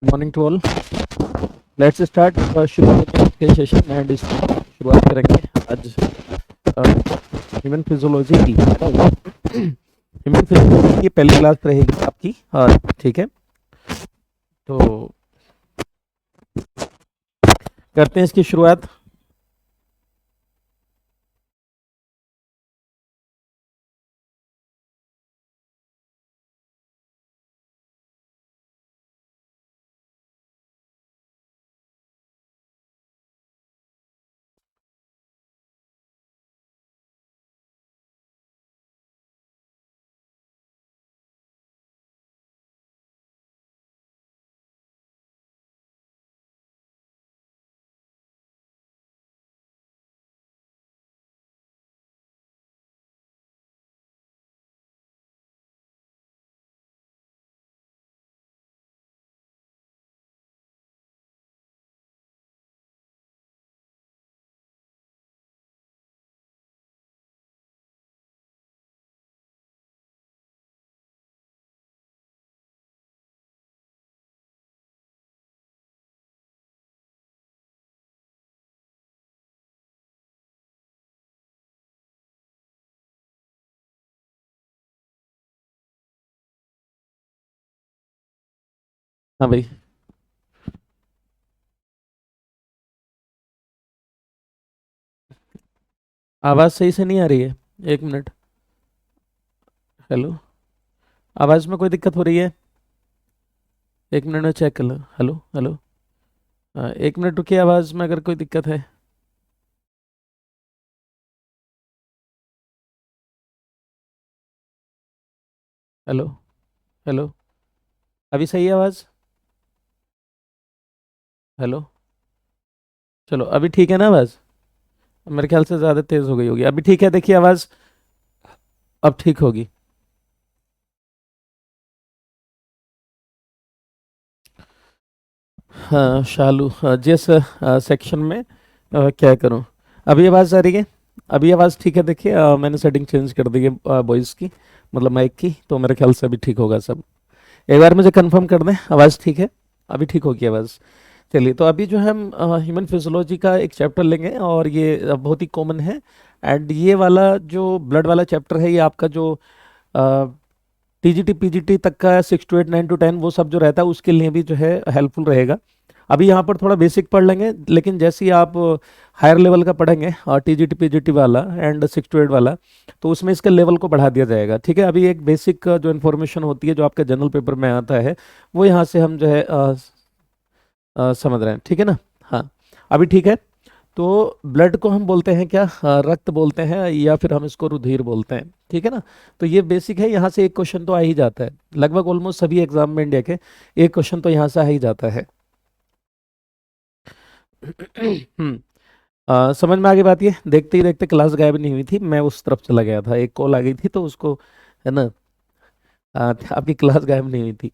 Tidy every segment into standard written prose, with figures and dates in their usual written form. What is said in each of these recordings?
Morning to all. Let's start. शुरू करते हैं आज के सेशन एंड इसकी शुरुआत करेंगे आज ह्यूमन फिजियोलॉजी की। ह्यूमन फिजियोलॉजी की पहली क्लास रहेगी आपकी। ठीक है, तो करते हैं इसकी शुरुआत। हाँ भाई, आवाज़ सही से नहीं आ रही है। एक मिनट। हेलो, आवाज़ में कोई दिक्कत हो रही है? एक मिनट में चेक कर लो। हेलो हेलो, एक मिनट रुकिए, आवाज़ में अगर कोई दिक्कत है। हेलो हेलो, अभी सही है आवाज़? हेलो, चलो अभी ठीक है ना आवाज़? मेरे ख्याल से ज़्यादा तेज़ हो गई होगी। अभी ठीक है, देखिए आवाज़ अब ठीक होगी। हाँ शालू, हाँ, जिस सेक्शन में क्या करूँ? अभी आवाज़ आ रही है? अभी आवाज़ ठीक है? देखिए मैंने सेटिंग चेंज कर दी है वॉइस की, मतलब माइक की, तो मेरे ख्याल से अभी ठीक होगा सब। एक बार मुझे कंफर्म कर दें, आवाज़ ठीक है? अभी ठीक होगी आवाज़। चलिए, तो अभी जो है हम ह्यूमन फिजियोलॉजी का एक चैप्टर लेंगे और ये बहुत ही कॉमन है। एंड ये वाला जो ब्लड वाला चैप्टर है, ये आपका जो टीजीटी पीजीटी तक का 6 to 8 9 to 10 वो सब जो रहता है उसके लिए भी जो है हेल्पफुल रहेगा। अभी यहाँ पर थोड़ा बेसिक पढ़ लेंगे, लेकिन जैसे ही आप हायर लेवल का पढ़ेंगे और टीजीटी पीजीटी वाला एंड 6 to 8 वाला, तो उसमें इसके लेवल को बढ़ा दिया जाएगा। ठीक है, अभी एक बेसिक जो इन्फॉर्मेशन होती है जो आपके जनरल पेपर में आता है, वो यहाँ से हम जो है समझ रहे हैं। ठीक है ना? हाँ, अभी ठीक है। तो ब्लड को हम बोलते हैं क्या? रक्त बोलते हैं, या फिर हम इसको रुधिर बोलते हैं। ठीक है ना? तो ये बेसिक है, यहाँ से एक क्वेश्चन तो आ ही जाता है लगभग ऑलमोस्ट सभी एग्जाम में इंडिया के। एक क्वेश्चन तो यहाँ से आ ही जाता है। समझ में आ गई बात? ये देखते ही देखते क्लास गायब नहीं हुई थी, मैं उस तरफ चला गया था, एक कॉल आ गई थी तो उसको, है ना, आपकी क्लास गायब नहीं हुई थी।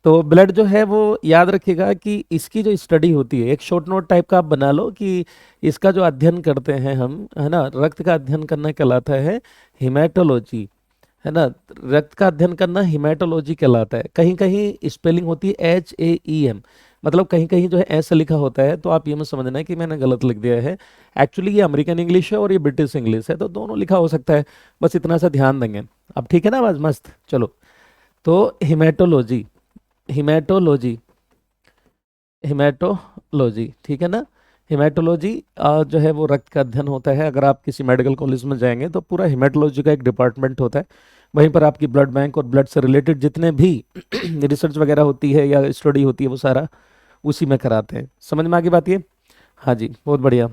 तो ब्लड जो है वो याद रखिएगा कि इसकी जो स्टडी होती है, एक शॉर्ट नोट टाइप का आप बना लो कि इसका जो अध्ययन करते हैं हम, है ना, रक्त का अध्ययन करना कहलाता है हिमेटोलॉजी। है ना? रक्त का अध्ययन करना हिमेटोलॉजी कहलाता है। कहीं कहीं स्पेलिंग होती है HAEM, मतलब कहीं कहीं जो है ऐसे लिखा होता है, तो आप ये मत समझना है कि मैंने गलत लिख दिया है। एक्चुअली ये अमेरिकन इंग्लिश है और ये ब्रिटिश इंग्लिश है, तो दोनों लिखा हो सकता है। बस इतना सा ध्यान देंगे। अब ठीक है ना आवाज? मस्त। चलो, तो हिमेटोलॉजी, हिमेटोलॉजी, हिमेटोलॉजी, ठीक है ना? हिमेटोलॉजी जो है वो रक्त का अध्ययन होता है। अगर आप किसी मेडिकल कॉलेज में जाएंगे तो पूरा हिमेटोलॉजी का एक डिपार्टमेंट होता है। वहीं पर आपकी ब्लड बैंक और ब्लड से रिलेटेड जितने भी रिसर्च वगैरह होती है या स्टडी होती है, वो सारा उसी में कराते हैं। समझ में आ गई बात ये? हाँ जी, बहुत बढ़िया।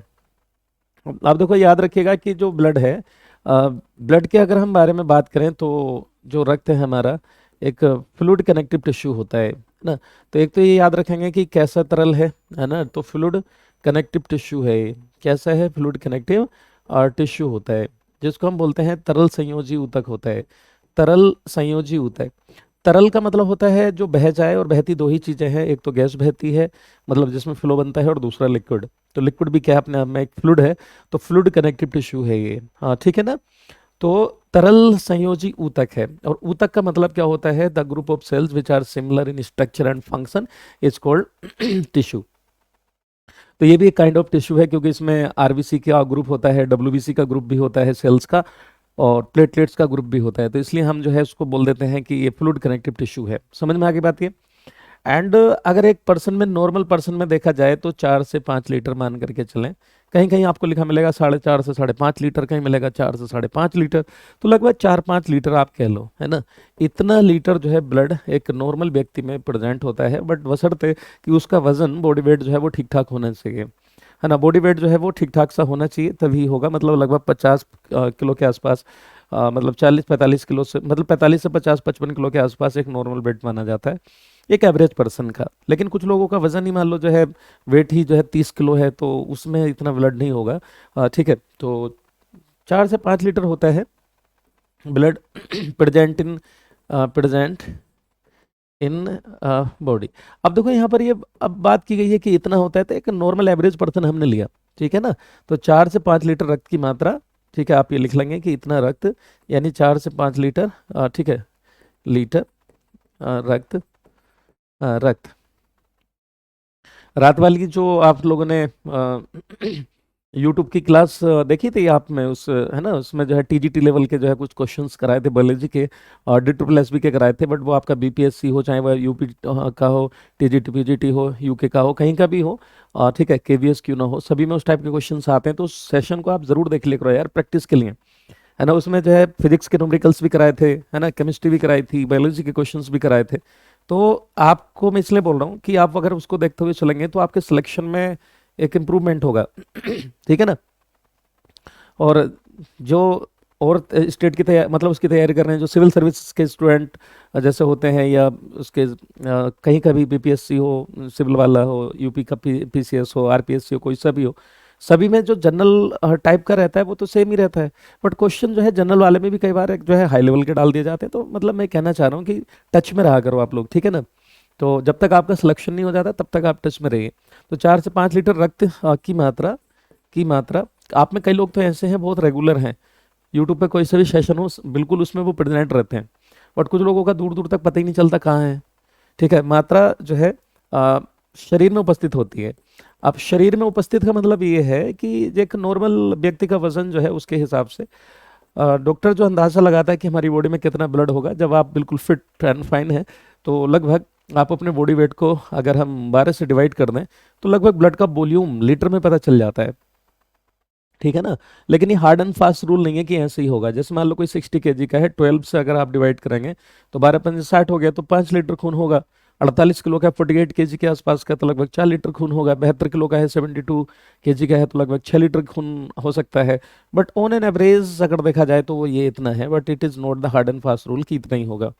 आप देखो, याद रखिएगा कि जो ब्लड है, ब्लड के अगर हम बारे में बात करें तो जो रक्त है हमारा, एक फ्लूइड कनेक्टिव टिश्यू होता है ना। तो एक तो ये याद रखेंगे कि कैसा तरल है ना, तो फ्लूइड कनेक्टिव टिश्यू है ये। कैसा है? फ्लूइड कनेक्टिव और टिश्यू होता है, जिसको हम बोलते हैं तरल संयोजी ऊतक होता है। तरल संयोजी ऊतक। तरल का मतलब होता है जो बह जाए, और बहती दो ही चीजें हैं, एक तो गैस बहती है, मतलब जिसमें फ्लो बनता है, और दूसरा लिक्विड। तो लिक्विड भी क्या है? अपने आप में एक फ्लूइड है। तो फ्लूइड कनेक्टिव टिश्यू है ये। हाँ ठीक है ना? तो तरल संयोजी ऊतक है, और ऊतक का मतलब क्या होता है? The group of cells which are similar in structure and function is called tissue. तो ये भी एक काइंड ऑफ टिश्यू है, क्योंकि इसमें आरबीसी का ग्रुप होता है, डब्ल्यूबीसी का ग्रुप भी होता है सेल्स का, और प्लेटलेट्स का ग्रुप भी होता है, तो इसलिए हम जो है उसको बोल देते हैं कि ये फ्लूइड कनेक्टिव टिश्यू है। समझ में आगे बात ये। एंड अगर एक पर्सन में, नॉर्मल पर्सन में देखा जाए तो 4 से 5 लीटर मान करके चलें। कहीं कहीं आपको लिखा मिलेगा 4.5 से 5.5 लीटर, कहीं मिलेगा 4 से 5.5 लीटर, तो लगभग 4-5 लीटर आप कह लो, है ना। इतना लीटर जो है ब्लड एक नॉर्मल व्यक्ति में प्रेजेंट होता है, बट बशर्ते कि उसका वजन, बॉडी वेट जो है वो ठीक ठाक होना चाहिए, है ना। बॉडी वेट जो है वो ठीक ठाक सा होना चाहिए, तभी होगा। मतलब लगभग 50 किलो के आसपास, मतलब 40-45 किलो से, मतलब 45 से 50-55 किलो के आसपास एक नॉर्मल वेट माना जाता है एक एवरेज पर्सन का। लेकिन कुछ लोगों का वजन ही मान लो जो है, वेट ही जो है 30 किलो है, तो उसमें इतना ब्लड नहीं होगा। ठीक है, तो 4 से 5 लीटर होता है ब्लड प्रेजेंट इन बॉडी। अब देखो यहाँ पर ये अब बात की गई है कि इतना होता है, तो एक नॉर्मल एवरेज पर्सन हमने लिया, ठीक है ना। तो 4 से 5 लीटर रक्त की मात्रा, ठीक है, आप ये लिख लेंगे कि इतना रक्त, यानी 4 से 5 लीटर, ठीक है, लीटर रक्त, रक्त। रात वाली जो आप लोगों ने यूट्यूब की क्लास देखी थी आप में, उस है ना, उसमें जो है टीजीटी लेवल के जो है कुछ क्वेश्चंस कराए थे बायोलॉजी के, और DSSB के कराए थे, बट वो आपका बीपीएससी हो, चाहे वह यूपी का हो, टीजीटी पीजीटी हो, यूके का हो, कहीं का भी हो, ठीक है, केवीएस क्यों ना हो, सभी में उस टाइप के क्वेश्चंस आते हैं। तो उस सेशन को आप जरूर देख लिया करो यार, प्रैक्टिस के लिए, है ना। उसमें जो है फिजिक्स के न्यूमेरिकल्स भी कराए थे, है ना, केमिस्ट्री भी कराई थी, बायोलॉजी के क्वेश्चंस भी कराए थे। तो आपको मैं इसलिए बोल रहा हूँ कि आप अगर उसको देखते हुए चलेंगे तो आपके सिलेक्शन में एक इम्प्रूवमेंट होगा। ठीक है ना। और जो और स्टेट की तैयारी, मतलब उसकी तैयारी कर रहे हैं, जो सिविल सर्विस के स्टूडेंट जैसे होते हैं, या उसके कहीं का भी बीपीएससी हो, सिविल वाला हो, यूपी का पीसीएस हो, आरपीएससी हो, कोई सा भी हो, सभी में जो जनरल टाइप का रहता है वो तो सेम ही रहता है, बट क्वेश्चन जो है जनरल वाले में भी कई बार जो है हाई लेवल के डाल दिए जाते हैं। तो मतलब मैं कहना चाह रहा हूँ कि टच में रहा करो आप लोग, ठीक है ना। तो जब तक आपका सिलेक्शन नहीं हो जाता तब तक आप टच में रहिए। तो 4 से 5 लीटर रक्त की मात्रा आप में कई लोग तो ऐसे हैं, बहुत रेगुलर हैं, यूट्यूब पे कोई से भी सेशन हो बिल्कुल उसमें वो प्रेजेंट रहते हैं, बट कुछ लोगों का दूर दूर तक पता ही नहीं चलता कहाँ है। ठीक है, मात्रा जो है शरीर में उपस्थित होती है। अब शरीर में उपस्थित का मतलब ये है कि एक नॉर्मल व्यक्ति का वजन जो है उसके हिसाब से डॉक्टर जो अंदाज़ा लगाता है कि हमारी बॉडी में कितना ब्लड होगा, जब आप बिल्कुल फिट एंड फाइन है, तो लगभग आप अपने बॉडी वेट को अगर हम 12 से डिवाइड कर दें तो लगभग ब्लड का वॉल्यूम लीटर में पता चल जाता है, ठीक है ना। लेकिन ये हार्ड एंड फास्ट रूल नहीं है कि ऐसे ही होगा। जैसे मान लो कोई 60 kg का है, 12 से अगर आप डिवाइड करेंगे तो 12×5 = 60 हो गया, तो 5 लीटर खून होगा। 48 किलो का 48 kg के आसपास का, तो लगभग 4 लीटर खून होगा। 72 किलो का है, 72 kg का है, तो लगभग 6 लीटर खून हो सकता है। बट ऑन एन एवरेज अगर देखा जाए तो वो ये इतना है, but it is not the hard and fast rule कि इतना ही होगा।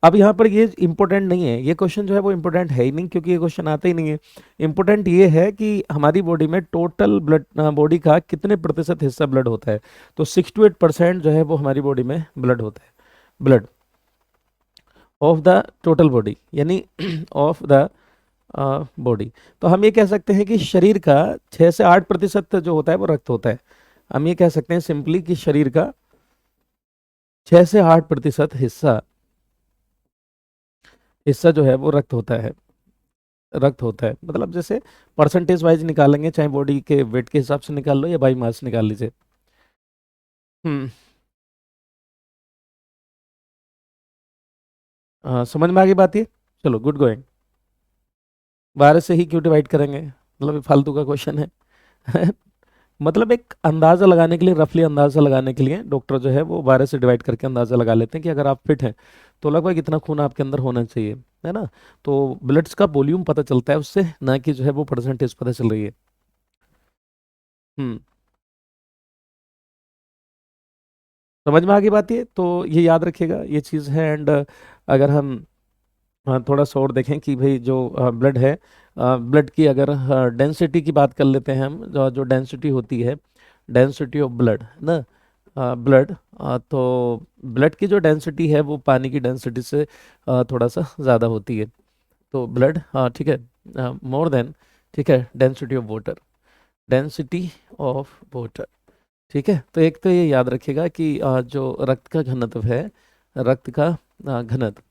अब यहाँ पर ये इंपॉर्टेंट नहीं है, ये क्वेश्चन जो है वो इंपॉर्टेंट है ही नहीं, क्योंकि ये क्वेश्चन आता ही नहीं है। इंपॉर्टेंट ये है कि हमारी बॉडी में टोटल ब्लड, बॉडी का कितने प्रतिशत हिस्सा ब्लड होता है। तो 6 to 8% जो है वो हमारी बॉडी में ब्लड होता है, blood of the total body, यानी ऑफ द बॉडी। तो हम ये कह सकते हैं कि शरीर का 6 से 8% जो होता है वो रक्त होता है। हम ये कह सकते हैं सिंपली कि शरीर का 6 से 8% हिस्सा हिस्सा जो है वो रक्त होता है, रक्त होता है। मतलब जैसे परसेंटेज वाइज निकालेंगे, चाहे बॉडी के वेट के हिसाब से निकाल लो या बाई मास निकाल लीजिए। हम्म। समझ में आ गई बात ये। चलो, गुड गोइंग। 12 से ही क्यों डिवाइड करेंगे, मतलब ये फालतू का क्वेश्चन है। मतलब एक अंदाजा लगाने के लिए, रफली अंदाजा लगाने के लिए डॉक्टर जो है वो 12 से डिवाइड करके अंदाजा लगा लेते हैं कि अगर आप फिट हैं तो लगभग इतना खून आपके अंदर होना चाहिए, है ना। तो ब्लड्स का वॉल्यूम पता चलता है उससे, ना कि जो है वो परसेंटेज पता चल रही है। हम्म। समझ में आ गई बात ये, तो ये याद रखिएगा, ये चीज़ है। एंड अगर हम थोड़ा सा और देखें कि भाई जो ब्लड है, ब्लड की अगर डेंसिटी की बात कर लेते हैं हम, जो डेंसिटी होती है, डेंसिटी ऑफ ब्लड ना, ब्लड, तो ब्लड की जो डेंसिटी है वो पानी की डेंसिटी से थोड़ा सा ज़्यादा होती है। तो ब्लड, ठीक है, मोर देन, ठीक है, density of water, density of water, ठीक है, तो एक तो ये याद रखिएगा कि जो रक्त का घनत्व है, रक्त का घनत्व,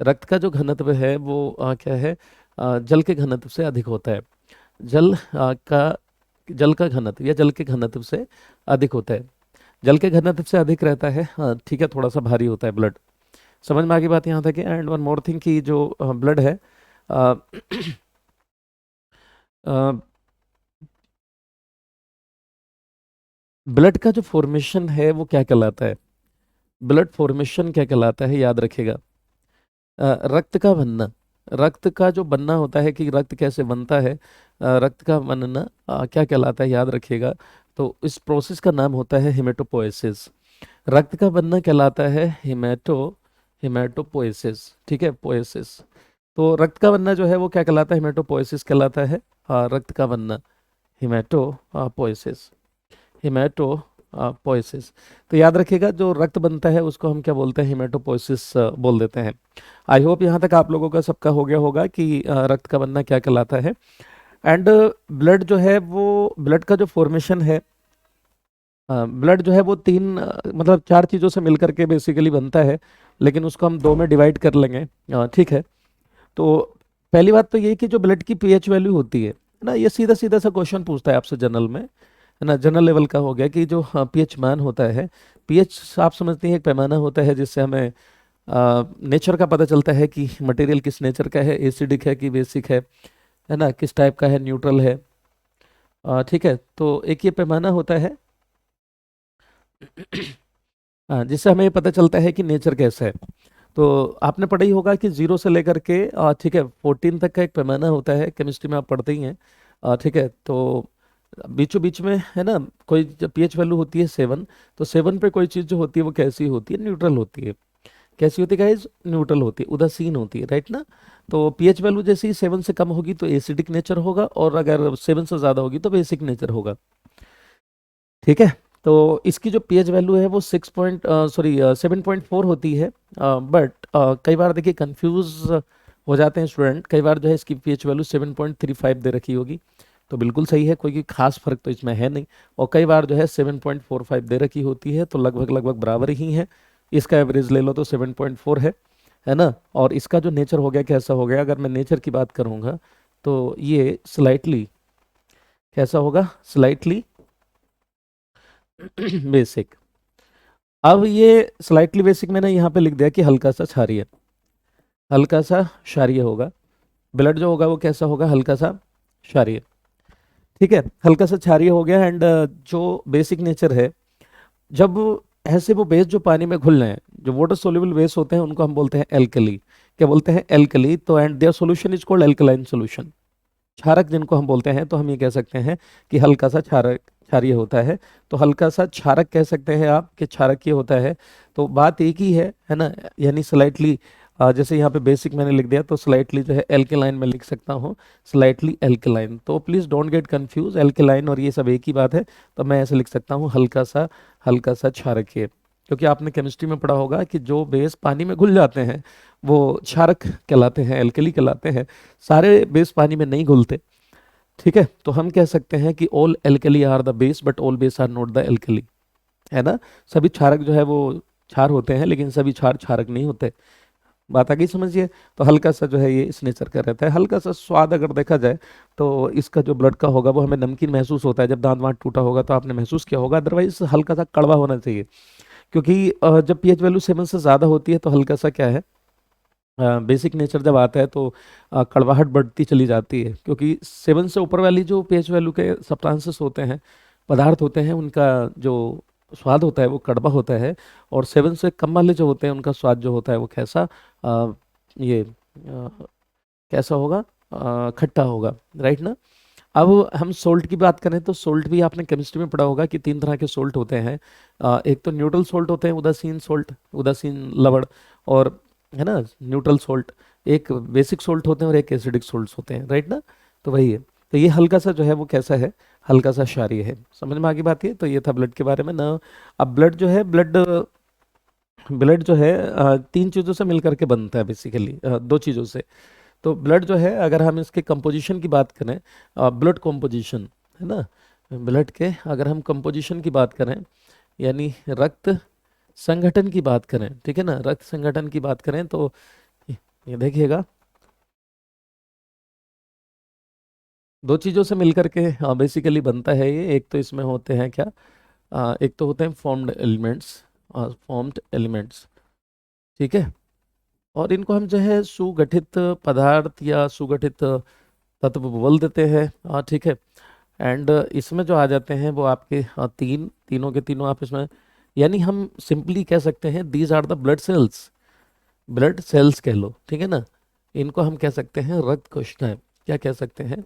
रक्त का जो घनत्व है वो क्या है, जल के घनत्व से अधिक होता है। जल जल का घनत्व या जल के घनत्व से अधिक होता है। जल के घनत्व से अधिक रहता है, ठीक है, थोड़ा सा भारी होता है ब्लड। समझ में आ गई बात यहाँ तक? एंड वन मोर थिंग कि जो ब्लड है, ब्लड का जो फॉर्मेशन है वो क्या कहलाता है? ब्लड फॉर्मेशन क्या कहलाता है, याद रखिएगा। रक्त का बनना, रक्त का जो बनना होता है कि रक्त कैसे बनता है, रक्त का बनना क्या कहलाता है, याद रखिएगा। तो इस प्रोसेस का नाम होता है हेमेटोपोएसिस। रक्त का बनना कहलाता है हेमेटोपोएसिस, ठीक है, पोएसिस। तो रक्त का बनना जो है वो क्या कहलाता है, हेमेटोपोएसिस कहलाता है। रक्त का बनना हेमेटोपोएसिस, हेमेटोपोएसिस। तो याद रखिएगा, जो रक्त बनता है उसको हम क्या बोलते हैं, हेमेटोपोएसिस बोल देते हैं। आई होप यहाँ तक आप लोगों का सबका हो गया होगा कि रक्त का बनना क्या कहलाता है। एंड ब्लड जो है वो, ब्लड का जो फॉर्मेशन है, ब्लड जो है वो तीन मतलब चार चीज़ों से मिलकर के बेसिकली बनता है, लेकिन उसको हम दो में डिवाइड कर लेंगे, ठीक है। तो पहली बात तो ये कि जो ब्लड की पीएच वैल्यू होती है ना, ये सीधा सीधा सा क्वेश्चन पूछता है आपसे जनरल में, है ना, जनरल लेवल का हो गया कि जो पीएच मान होता है, पीएच आप समझते हैं एक पैमाना होता है जिससे हमें नेचर का पता चलता है कि मटेरियल किस नेचर का है, एसिडिक है कि बेसिक है ना, किस टाइप का है, न्यूट्रल है, ठीक है। तो एक ये पैमाना होता है हाँ, जिससे हमें ये पता चलता है कि नेचर कैसा है। तो आपने पढ़ा ही होगा कि जीरो से लेकर के ठीक है 14 तक का एक पैमाना होता है, केमिस्ट्री में आप पढ़ते ही हैं, ठीक है। तो बीचों बीच में है ना, कोई पीएच वैल्यू होती है 7, तो 7 पे कोई चीज़ जो होती है वो कैसी होती है, न्यूट्रल होती है। कैसी होती है गाइज, न्यूट्रल होती है, उदासीन होती है, राइट ना। तो पीएच वैल्यू जैसे ही 7 से कम होगी तो एसिडिक नेचर होगा, और अगर 7 से ज़्यादा होगी तो बेसिक नेचर होगा, ठीक है। तो इसकी जो पीएच वैल्यू है वो 7.4 होती है। बट कई बार देखिए कंफ्यूज हो जाते हैं स्टूडेंट, कई बार जो है इसकी पीएच वैल्यू 7.35 दे रखी होगी, तो बिल्कुल सही है, कोई खास फर्क तो इसमें है नहीं। और कई बार जो है 7.45 दे रखी होती है, तो लगभग लगभग बराबर ही है। इसका एवरेज ले लो तो 7.4 है ना। और इसका जो नेचर हो गया कैसा हो गया, अगर मैं नेचर की बात करूंगा तो ये स्लाइटली कैसा होगा, स्लाइटली बेसिक। अब ये स्लाइटली बेसिक मैंने यहाँ पे लिख दिया कि हल्का सा क्षारीय, हल्का सा क्षारीय होगा। ब्लड जो होगा वो कैसा होगा, हल्का सा क्षारीय, ठीक है, हल्का सा क्षारीय हो गया। एंड जो बेसिक नेचर है, जब ऐसे वो बेस जो पानी में घुल रहे हैं, जो वाटर सोल्यूबल बेस होते हैं उनको हम बोलते हैं एल्कली। क्या बोलते हैं, एल्कली। तो and their solution is called alkaline solution. क्षारक जिनको हम बोलते हैं, तो हम ये कह सकते हैं कि हल्का सा क्षारक, क्षारीय होता है। तो हल्का सा क्षारक कह सकते हैं आप कि क्षारक ये होता है। तो बात एक ही है ना, यानी स्लाइटली, जैसे यहाँ पे बेसिक मैंने लिख दिया, तो स्लाइटली जो है एल्केलाइन में लिख सकता हूँ, स्लाइटली एल्केलाइन। तो please don't get confuse, alkaline और ये सब एक ही बात है। तो मैं ऐसे लिख सकता हूँ हल्का सा क्षारकीय। क्योंकि आपने केमिस्ट्री में पढ़ा होगा कि जो बेस पानी में घुल जाते हैं वो क्षारक कहलाते हैं, एल्कली कहलाते हैं। सारे बेस पानी में नहीं घुलते, ठीक है। तो हम कह सकते हैं कि all alkali are the base but all base are not the alkali, है ना। सभी क्षारक जो है वो क्षार होते हैं, लेकिन सभी क्षार क्षारक नहीं होते। बात आ गई, समझिए। तो हल्का सा जो है ये इस नेचर का रहता है। हल्का सा स्वाद अगर देखा जाए तो इसका जो ब्लड का होगा वो हमें नमकीन महसूस होता है, जब दांत वांत टूटा होगा तो आपने महसूस किया होगा। अदरवाइज हल्का सा कड़वा होना चाहिए, क्योंकि जब पीएच वैल्यू 7 से ज़्यादा होती है तो हल्का सा क्या है, बेसिक नेचर जब आता है तो कड़वाहट बढ़ती चली जाती है। क्योंकि 7 से ऊपर वाली जो पीएच वैल्यू के सब्सटेंसेस होते हैं, पदार्थ होते हैं, उनका जो स्वाद होता है वो कड़वा होता है। और 7 से कम वाले जो होते हैं उनका स्वाद जो होता है वो कैसा, ये कैसा होगा, खट्टा होगा, राइट ना। अब हम सोल्ट की बात करें तो सोल्ट भी आपने केमिस्ट्री में पढ़ा होगा कि 3 तरह के सोल्ट होते हैं। एक तो न्यूट्रल सोल्ट होते हैं, उदासीन सोल्ट, उदासीन लवण, और है ना न्यूट्रल सोल्ट। एक बेसिक सोल्ट होते हैं और एक एसिडिक सोल्ट होते हैं, राइट ना। तो वही है। तो ये हल्का सा जो है वो कैसा है, हल्का सा क्षारीय है। समझ में आगे बात है। तो ये था ब्लड के बारे में ना। अब ब्लड जो है, ब्लड जो है 3 चीज़ों से मिलकर के बनता है बेसिकली, 2 चीज़ों से। तो ब्लड जो है, अगर हम इसके कंपोजिशन की बात करें, ब्लड कंपोजिशन, है ना, ब्लड के अगर हम कंपोजिशन की बात करें, यानी रक्त संगठन की बात करें, ठीक है ना, रक्त संगठन की बात करें तो ये देखिएगा, दो चीज़ों से मिलकर के बेसिकली बनता है ये। एक तो इसमें होते हैं क्या, एक तो होते हैं फॉर्म्ड एलिमेंट्स, फॉर्म्ड एलिमेंट्स, ठीक है। और इनको हम जो है सुगठित पदार्थ या सुगठित तत्व बोल देते हैं, ठीक है। एंड इसमें जो आ जाते हैं वो आपके तीनों के तीनों आप इसमें, यानी हम सिंपली कह सकते हैं these are the blood cells, blood cells कह लो, ठीक है ना। इनको हम कह सकते हैं रक्त कोशिकाएं, क्या कह सकते हैं,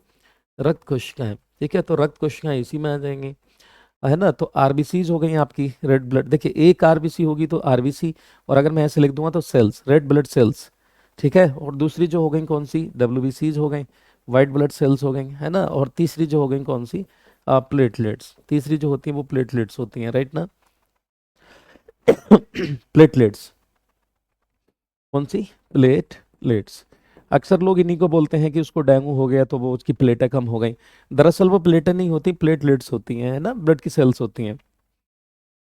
रक्त कोशिकाएं, ठीक है। तो रक्त कोशिकाएं इसी में आ जाएंगी, है ना। तो आरबीसीज हो गई आपकी रेड ब्लड, देखिए एक आरबीसी होगी तो आरबीसी, और अगर मैं ऐसे लिख दूंगा तो सेल्स, रेड ब्लड सेल्स, ठीक है। और दूसरी जो हो गई कौन सी, डब्ल्यूबीसीज हो गई, वाइट ब्लड सेल्स हो गई, है ना। और तीसरी जो हो गई कौन सी, प्लेटलेट्स, तीसरी जो होती है वो प्लेटलेट्स होती हैं, राइट ना। प्लेटलेट्स, कौन सी, प्लेटलेट्स। अक्सर लोग इन्हीं को बोलते हैं कि उसको डेंगू हो गया तो वो उसकी प्लेटें कम हो गई, दरअसल वो प्लेटें नहीं होती, प्लेटलेट्स होती हैं, है ना, ब्लड की सेल्स होती हैं।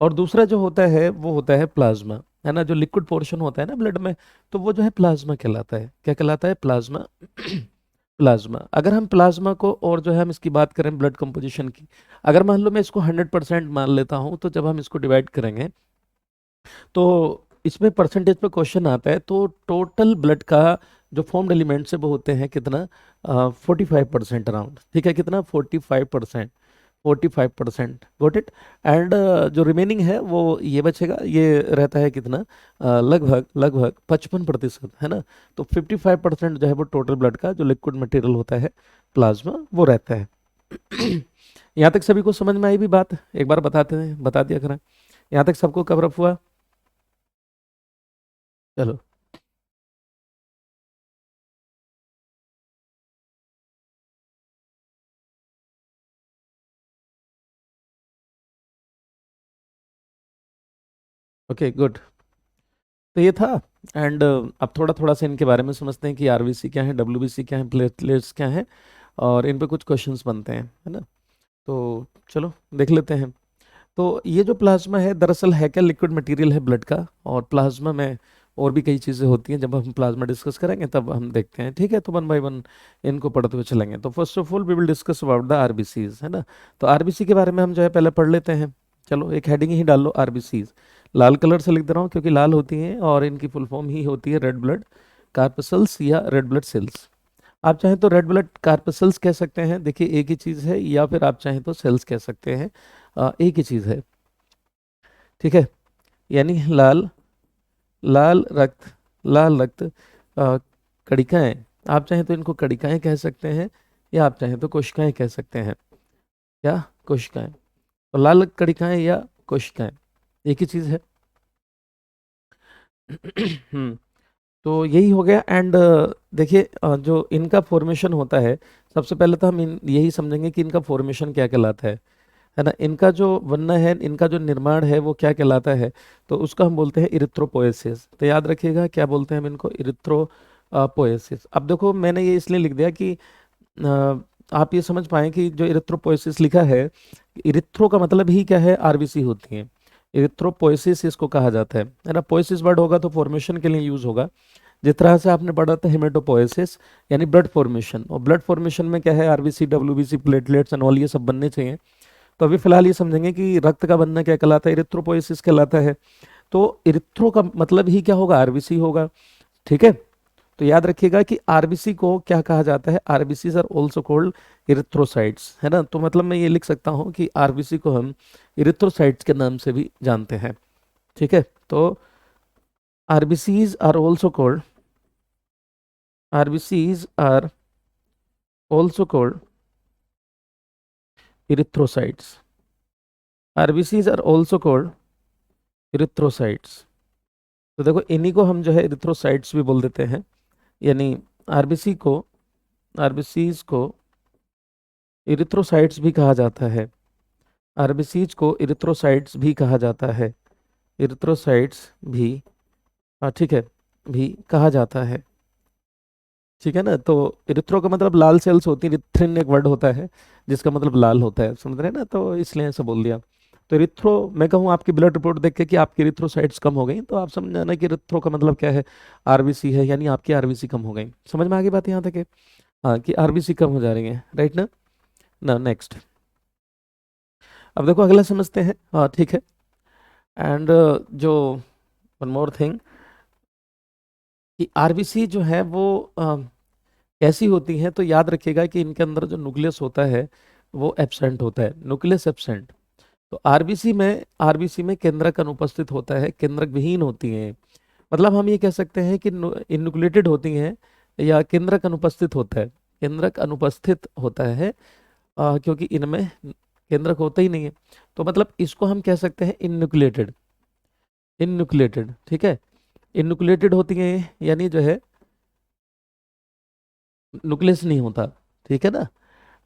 और दूसरा जो होता है वो होता है प्लाज्मा, है ना, जो लिक्विड पोर्शन होता है ना ब्लड में, तो वो जो है प्लाज्मा कहलाता है, क्या कहलाता है, प्लाज्मा। प्लाज्मा, अगर हम प्लाज्मा को और जो है हम इसकी बात करें ब्लड कंपोजिशन की, अगर मान लो मैं इसको 100% मान लेता हूँ, तो जब हम इसको डिवाइड करेंगे तो इसमें परसेंटेज पे क्वेश्चन आता है, तो टोटल ब्लड का जो फॉर्म्ड एलिमेंट्स है वो होते हैं कितना, 45% अराउंड, ठीक है, कितना, 45%, 45%, गोट इट। एंड जो रिमेनिंग है वो ये बचेगा, ये रहता है कितना, लगभग लगभग 55%, है ना। तो 55% जो है वो टोटल ब्लड का जो लिक्विड मटेरियल होता है, प्लाज्मा, वो रहता है। यहाँ तक सभी को समझ में आई भी बात, एक बार बताते हैं, बता दिया करें, यहाँ तक सबको कवर अप हुआ, चलो। ओके गुड, तो ये था। एंड अब थोड़ा थोड़ा सा इनके बारे में समझते हैं कि आरबीसी क्या है, डब्ल्यूबीसी क्या है, प्लेटलेट्स क्या है, और इन पे कुछ क्वेश्चंस बनते हैं, है ना। तो चलो देख लेते हैं। तो ये जो प्लाज्मा है दरअसल है क्या, लिक्विड मटेरियल है ब्लड का, और प्लाज्मा में और भी कई चीज़ें होती हैं, जब हम प्लाज्मा डिस्कस करेंगे तब हम देखते हैं, ठीक है। तो वन बाय वन इनको पढ़ते हुए चलेंगे। तो first of all we will discuss about the RBCs, है ना। तो आरबीसी के बारे में हम जो है पहले पढ़ लेते हैं। चलो एक हेडिंग ही डाल लो, आरबीसीज, लाल कलर से लिख दे रहा हूँ क्योंकि लाल होती हैं, और इनकी फुल फॉर्म ही होती है रेड ब्लड कार्पसल्स या रेड ब्लड सेल्स। आप चाहें तो रेड ब्लड कार्पसल्स कह सकते हैं, देखिए एक ही चीज़ है, या फिर आप चाहें तो सेल्स कह सकते हैं, एक ही चीज़ है, ठीक है। यानी लाल, लाल रक्त, लाल रक्त कणिकाएं, आप चाहें तो इनको कणिकाएं कह सकते हैं, या आप चाहें तो कोशिकाएं कह सकते हैं, या कोशिकाएं। तो लाल कणिकाएं या कोशिकाएं एक ही चीज़ है। तो यही हो गया। एंड देखिए जो इनका फॉर्मेशन होता है, सबसे पहले तो हम यही समझेंगे कि इनका फॉर्मेशन क्या कहलाता है ना। इनका जो बनना है, इनका जो निर्माण है वो क्या कहलाता है, तो उसको हम बोलते हैं इरिथ्रोपोएसिस। तो याद रखिएगा क्या बोलते हैं हम इनको, इरिथ्रोपोएसिस। अब देखो मैंने ये इसलिए लिख दिया कि आप ये समझ पाएं कि जो इरिथ्रोपोएसिस लिखा है, इरिथ्रो का मतलब ही क्या है, आरबीसी होती है, इरिथ्रोपोएसिस इसको कहा जाता है ना। पोएसिस वर्ड होगा तो फॉर्मेशन के लिए यूज होगा, जिस तरह से आपने पढ़ा था हेमेटोपोएसिस यानी ब्लड फॉर्मेशन, और ब्लड फॉर्मेशन में क्या है, RBC, WBC, platelets and all ये सब बनने चाहिए। तो अभी फिलहाल ये समझेंगे कि रक्त का बनना क्या कहलाता है, इरिथ्रोपोएसिस कहलाता है। तो इरिथ्रो का मतलब ही क्या होगा, आरबीसी होगा, ठीक है। तो याद रखिएगा कि आरबीसी को क्या कहा जाता है, RBC are also called erythrocytes, है ना। तो मतलब मैं ये लिख सकता हूँ कि आरबीसी को हम इरिथ्रोसाइट्स के नाम से भी जानते हैं, ठीक है। तो RBCs are also called, RBCs are also called erythrocytes, RBCs are also called erythrocytes. तो देखो इन्हीं को हम जो है इरिथ्रोसाइट्स भी बोल देते हैं, यानी आरबीसी को, आरबीसीज को इरिथ्रोसाइट्स भी कहा जाता है, आरबीसीज को इरिथ्रोसाइट्स भी कहा जाता है, इरिथ्रोसाइट्स भी, हाँ ठीक है, भी कहा जाता है। ठीक है ना। तो इरिथ्रो का मतलब लाल सेल्स होती है, इरिथ्रिन एक वर्ड होता है जिसका मतलब लाल होता है, समझ रहे हैं ना, तो इसलिए ऐसा बोल दिया। तो इरिथ्रो, मैं कहूँ आपकी ब्लड रिपोर्ट देख के कि आपकी इरिथ्रोसाइट्स कम हो गई, तो आप समझ जाना कि इरिथ्रो का मतलब क्या है, आरबीसी है, यानी आपकी आरबीसी कम हो गई। समझ में आ गई बात यहाँ तक है? हाँ, कि आरबीसी कम हो जा रही है, राइट ना। ना नेक्स्ट, अब देखो अगला समझते हैं। हाँ ठीक है। एंड जो वन मोर थिंग, कि आरबीसी जो है वो कैसी होती हैं, तो याद रखिएगा कि इनके अंदर जो न्यूक्लियस होता है वो एब्सेंट होता है, न्यूक्लियस एब्सेंट। तो आरबीसी में केंद्रक अनुपस्थित होता है, केंद्रक विहीन होती हैं। मतलब हम ये कह सकते हैं कि इन्नुक्लेटेड होती हैं, या केंद्रक अनुपस्थित होता है, केंद्रक अनुपस्थित होता है, क्योंकि इनमें केंद्रक होता ही नहीं है। तो मतलब इसको हम कह सकते हैं इन्नुक्लेटेड, इन्नुक्लेटेड, ठीक है। इन्नुक्लेटेड होती हैं यानी जो है न्यूक्लियस नहीं होता, ठीक है ना।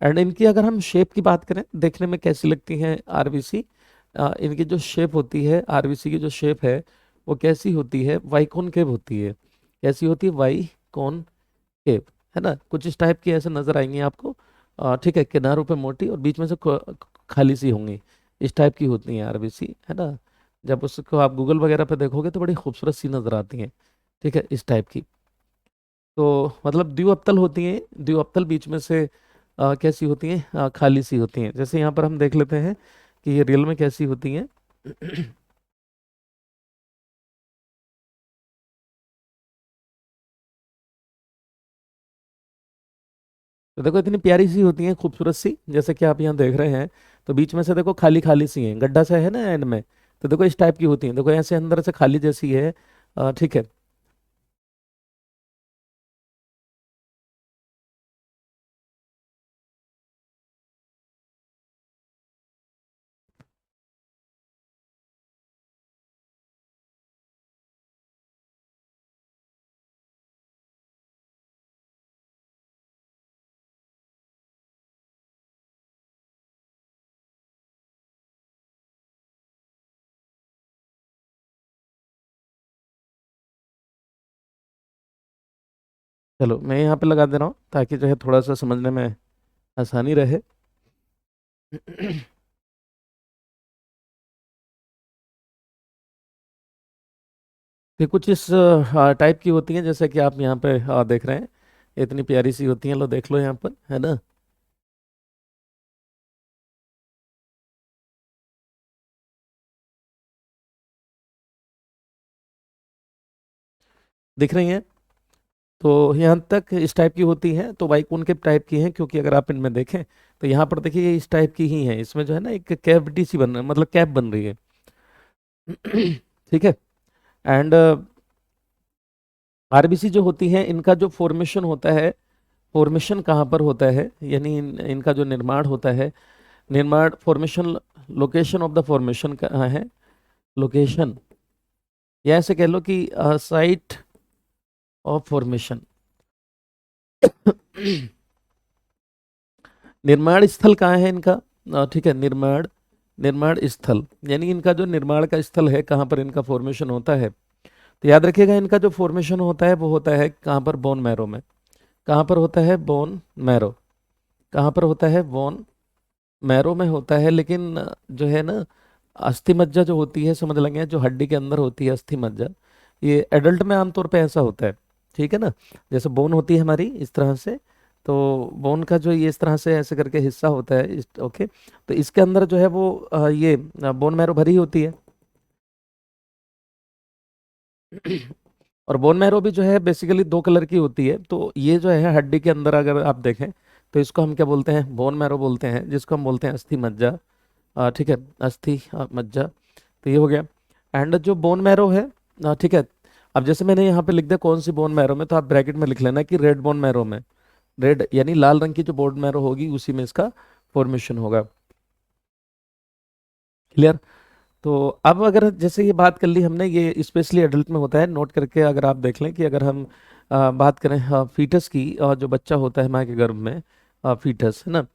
एंड इनकी अगर हम शेप की बात करें, देखने में कैसी लगती हैं आरबीसी, इनकी जो शेप होती है, आरबीसी की जो शेप है वो कैसी होती है, वाई कॉनकेव होती है। कैसी होती है? वाई कॉनकेव, है ना। कुछ इस टाइप की ऐसे नजर आएंगी आपको, ठीक है, किनारों पे मोटी और बीच में से खाली सी होंगी, इस टाइप की होती हैं आरबीसी, है ना। जब उसको आप गूगल वगैरह पे देखोगे तो बड़ी खूबसूरत सी नजर आती हैं, ठीक है, इस टाइप की। तो मतलब द्विअप्तल होती हैं, द्विअप्तल, बीच में से कैसी होती हैं, खाली सी होती हैं। जैसे यहाँ पर हम देख लेते हैं कि ये रियल में कैसी होती हैं। तो देखो इतनी प्यारी सी होती हैं, खूबसूरत सी, जैसे कि आप यहाँ देख रहे हैं। तो बीच में से देखो खाली खाली सी हैं, गड्ढा सा है ना एंड में। तो देखो इस टाइप की होती हैं, देखो ऐसे अंदर से खाली जैसी है, ठीक है। चलो मैं यहाँ पे लगा दे रहा हूँ ताकि जो है थोड़ा सा समझने में आसानी रहे। ये कुछ इस टाइप की होती हैं, जैसे कि आप यहाँ पे देख रहे हैं, इतनी प्यारी सी होती हैं, लो देख लो यहाँ पर, है ना। दिख रही हैं। तो यहाँ तक इस टाइप की होती हैं, तो बाइकोन टाइप की हैं, क्योंकि अगर आप इनमें देखें तो यहाँ पर देखिए ये इस टाइप की ही है, इसमें जो है ना एक कैविटी सी बन रहा है, मतलब कैप बन रही है। ठीक है। एंड आरबीसी जो होती है, इनका जो फॉर्मेशन होता है, फॉर्मेशन कहाँ पर होता है, यानी इनका जो निर्माण होता है, निर्माण formation, location of the formation कहाँ है, लोकेशन, या ऐसे कह लो कि साइट ऑफ फॉर्मेशन। निर्माण स्थल कहाँ है इनका, ठीक है, निर्माण, निर्माण स्थल, यानी इनका जो निर्माण का स्थल है, कहाँ पर इनका फॉर्मेशन होता है। तो याद रखिएगा इनका जो फॉर्मेशन होता है वो होता है कहाँ पर, बोन मैरो में। कहाँ पर होता है? Bone marrow. कहाँ पर होता है? बोन मैरो में होता है। लेकिन जो है ना, अस्थि मज्जा जो होती है, समझ लेंगे, जो हड्डी के अंदर होती है अस्थि मज्जा, ये एडल्ट में आमतौर पे ऐसा होता है, ठीक है ना। जैसे बोन होती है हमारी इस तरह से, तो बोन का जो ये इस तरह से ऐसे करके हिस्सा होता है, ओके। तो इसके अंदर जो है वो ये बोन मैरो भरी होती है। और बोन मैरो भी जो है बेसिकली दो कलर की होती है। तो ये जो है हड्डी के अंदर अगर आप देखें, तो इसको हम क्या बोलते हैं? बोन मैरो बोलते हैं, जिसको हम बोलते हैं अस्थि मज्जा, ठीक है, अस्थि मज्जा। तो ये हो गया। एंड जो बोन मैरो है, ठीक है, अब जैसे मैंने यहाँ पे लिख दिया कौन सी बोन मैरो में, तो आप ब्रैकेट में लिख लेना कि रेड बोन मैरो में, रेड यानी लाल रंग की जो बोन मैरो होगी उसी में इसका फॉर्मेशन होगा। क्लियर? तो अब अगर जैसे ये बात कर ली हमने, ये स्पेशली एडल्ट में होता है, नोट करके अगर आप देख लें कि अगर हम बात करें फीटस की, जो बच्चा होता है माँ के गर्भ में, फीटस, है ना,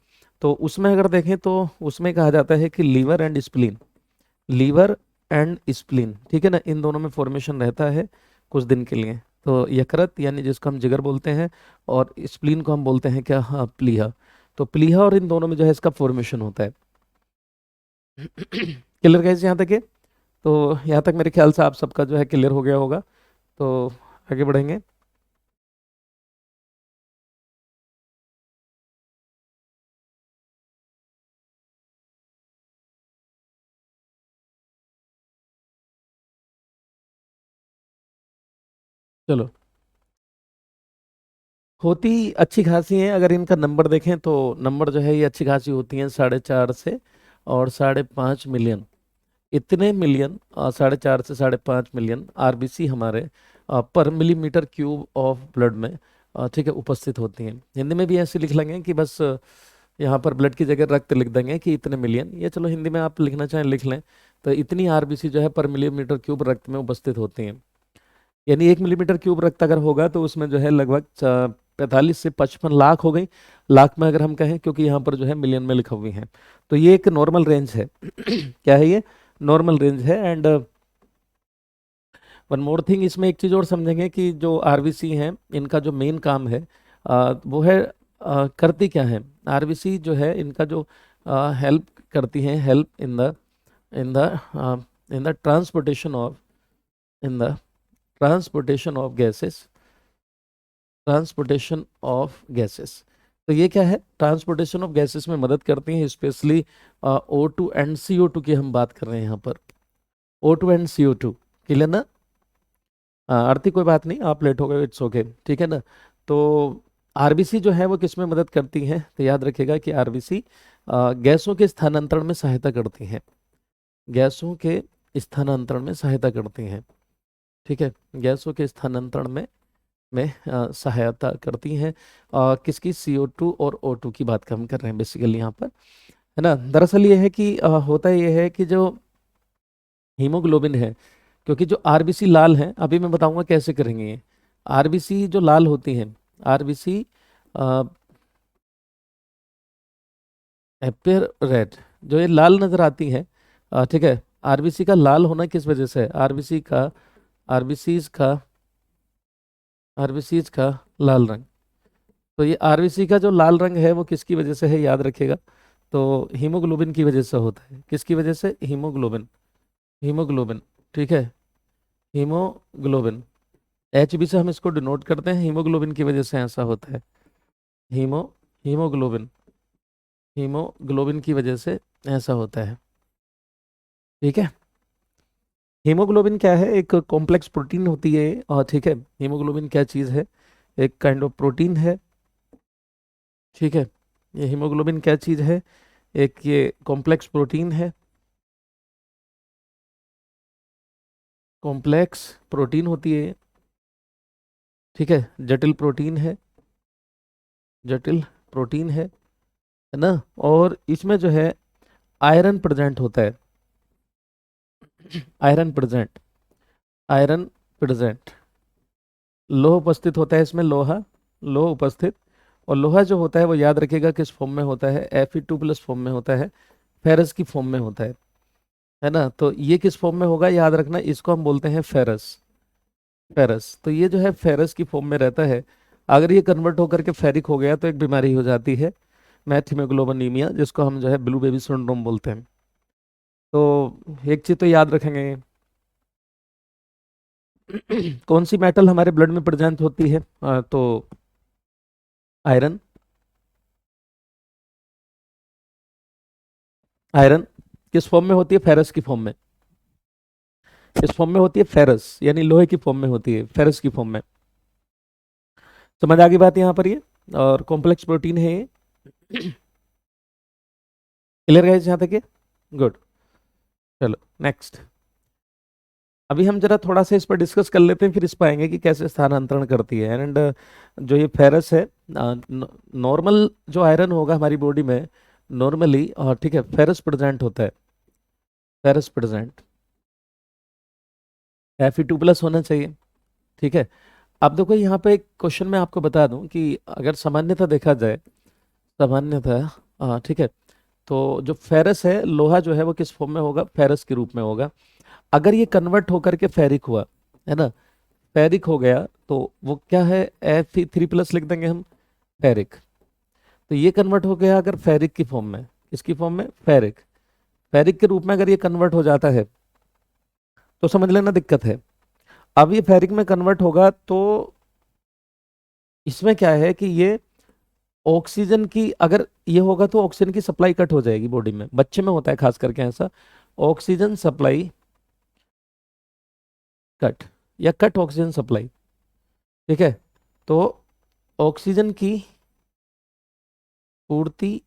तो उसमें अगर देखें तो उसमें कहा जाता है कि liver and spleen, liver and spleen, ठीक है ना, इन दोनों में फॉर्मेशन रहता है कुछ दिन के लिए। तो यकृत यानी जिसको हम जिगर बोलते हैं, और स्प्लीन को हम बोलते हैं क्या, हाँ, प्लीहा। तो प्लीहा और इन दोनों में जो है इसका फॉर्मेशन होता है। क्लियर गाइस यहाँ तक है? तो यहाँ तक मेरे ख्याल से आप सबका जो है क्लियर हो गया होगा। तो आगे बढ़ेंगे। चलो, होती अच्छी खासी हैं, अगर इनका नंबर देखें तो नंबर जो है ये अच्छी खासी होती हैं, 4.5 से और 5.5 मिलियन। इतने मिलियन, 4.5 से 5.5 मिलियन आरबीसी हमारे पर मिलीमीटर क्यूब ऑफ ब्लड में ठीक है उपस्थित होती हैं। हिंदी में भी ऐसे लिख लेंगे कि बस यहाँ पर ब्लड की जगह रक्त लिख देंगे कि इतने मिलियन, ये चलो हिंदी में आप लिखना चाहें लिख लें। तो इतनी आरबीसी जो है पर मिलीमीटर क्यूब रक्त में उपस्थित होती हैं। यानी 1 मिलीमीटर क्यूब रक्त अगर होगा तो उसमें जो है लगभग 45 से 55 लाख हो गई। लाख में अगर हम कहें, क्योंकि यहाँ पर जो है मिलियन में लिखा हुई है। तो ये एक नॉर्मल रेंज है। क्या है ये? नॉर्मल रेंज है। एंड वन मोर थिंग, इसमें एक चीज़ और समझेंगे कि जो आरबीसी हैं इनका जो मेन काम है वो है करती क्या है। आरबीसी जो है इनका जो हेल्प करती हैं, help in the in the transportation of in the transportation of gases, transportation of gases. तो ये क्या है, ट्रांसपोर्टेशन ऑफ गैसेस में मदद करती हैं, स्पेशली O2 एंड CO2 की हम बात कर रहे हैं यहाँ पर। O2 एंड CO2 क्लियर ना? आरती कोई बात नहीं, आप लेट हो गए, इट्स ओके, ठीक है ना? तो आरबीसी जो है वो किस में मदद करती हैं, तो याद रखिएगा कि आरबीसी गैसों के स्थानांतरण में सहायता करती हैं। गैसों के स्थानांतरण में सहायता करती हैं, ठीक है। गैसों के स्थानांतरण में सहायता करती हैं। किसकी? CO2 और O2 की बात हम कर रहे हैं बेसिकली यहाँ पर, है ना? दरअसल ये है कि होता ये है कि जो हीमोग्लोबिन है, क्योंकि जो आरबीसी लाल है, अभी मैं बताऊंगा कैसे करेंगे ये। आरबीसी जो लाल होती हैं, आरबीसी एपेयर रेड, जो ये लाल नजर आती है, ठीक है। आरबीसी का लाल होना किस वजह से है? आरबीसीज का आरबीसीज का लाल रंग। तो ये आरबीसी का जो लाल रंग है वो किसकी वजह से है, याद रखिएगा। तो हीमोग्लोबिन की वजह से होता है। किसकी वजह से? हीमोग्लोबिन, हीमोग्लोबिन, ठीक है। हीमोग्लोबिन, एचबी से हम इसको डिनोट करते हैं, हीमोग्लोबिन की वजह से ऐसा होता है। हीमो हीमोग्लोबिन, हीमोग्लोबिन की वजह से ऐसा होता है, ठीक है। हीमोग्लोबिन क्या है? एक कॉम्प्लेक्स प्रोटीन होती है, और ठीक है, हीमोग्लोबिन क्या चीज़ है? एक काइंड ऑफ प्रोटीन है, ठीक है। ये हीमोग्लोबिन क्या चीज़ है? एक ये कॉम्प्लेक्स प्रोटीन है, कॉम्प्लेक्स प्रोटीन होती है, ठीक है। जटिल प्रोटीन है, जटिल प्रोटीन है ना? और इसमें जो है आयरन प्रेजेंट होता है, आयरन प्रेजेंट, आयरन प्रेजेंट, लोह उपस्थित होता है इसमें, लोहा, लोह उपस्थित। और लोहा जो होता है वो याद रखिएगा किस फॉर्म में होता है? Fe2+ फॉर्म में होता है, फेरस की फॉर्म में होता है ना? तो ये किस फॉर्म में होगा, याद रखना, इसको हम बोलते हैं फेरस, फेरस। तो ये जो है फेरस की फॉर्म में रहता है। अगर ये कन्वर्ट होकर के फेरिक हो गया तो एक बीमारी हो जाती है, मैथिमेग्लोबिनीमिया, जिसको हम जो है ब्लू बेबी सिंड्रोम बोलते हैं। तो एक चीज तो याद रखेंगे, कौन सी मेटल हमारे ब्लड में प्रेजेंट होती है? तो आयरन, आयरन किस फॉर्म में होती है? फेरस की फॉर्म में। किस फॉर्म में होती है? फेरस, यानी लोहे की फॉर्म में होती है, फेरस की फॉर्म में। समझ आ गई बात यहाँ पर ये? और कॉम्प्लेक्स प्रोटीन है ये। क्लियर गाइस यहाँ तक ये? गुड। चलो नेक्स्ट, अभी हम जरा थोड़ा सा इस पर डिस्कस कर लेते हैं, फिर इस पर आएंगे कि कैसे स्थानांतरण करती है। एंड जो ये फेरस है, नॉर्मल जो आयरन होगा हमारी बॉडी में नॉर्मली, ठीक है, फेरस प्रेजेंट होता है, फेरस प्रेजेंट, Fe2+ होना चाहिए, ठीक है। अब देखो यहाँ पे एक क्वेश्चन मैं आपको बता दूं कि अगर सामान्यतः देखा जाए, सामान्यतः, ठीक है, तो जो फेरस है, लोहा जो है वो किस फॉर्म में होगा? फेरस के रूप में होगा। अगर ये कन्वर्ट होकर के फेरिक हुआ, है ना, फेरिक हो गया, तो वो क्या है, Fe3+ लिख देंगे हम, फेरिक। तो ये कन्वर्ट हो गया अगर फेरिक की फॉर्म में, इसकी फॉर्म में फेरिक, फेरिक के रूप में अगर ये कन्वर्ट हो जाता है तो समझ लेना दिक्कत है। अब ये फेरिक में कन्वर्ट होगा तो इसमें क्या है कि ये ऑक्सीजन की, अगर ये होगा तो ऑक्सीजन की सप्लाई कट हो जाएगी बॉडी में, बच्चे में होता है खास करके ऐसा, ऑक्सीजन सप्लाई कट, या कट ऑक्सीजन सप्लाई। ठीक है, तो ऑक्सीजन की पूर्ति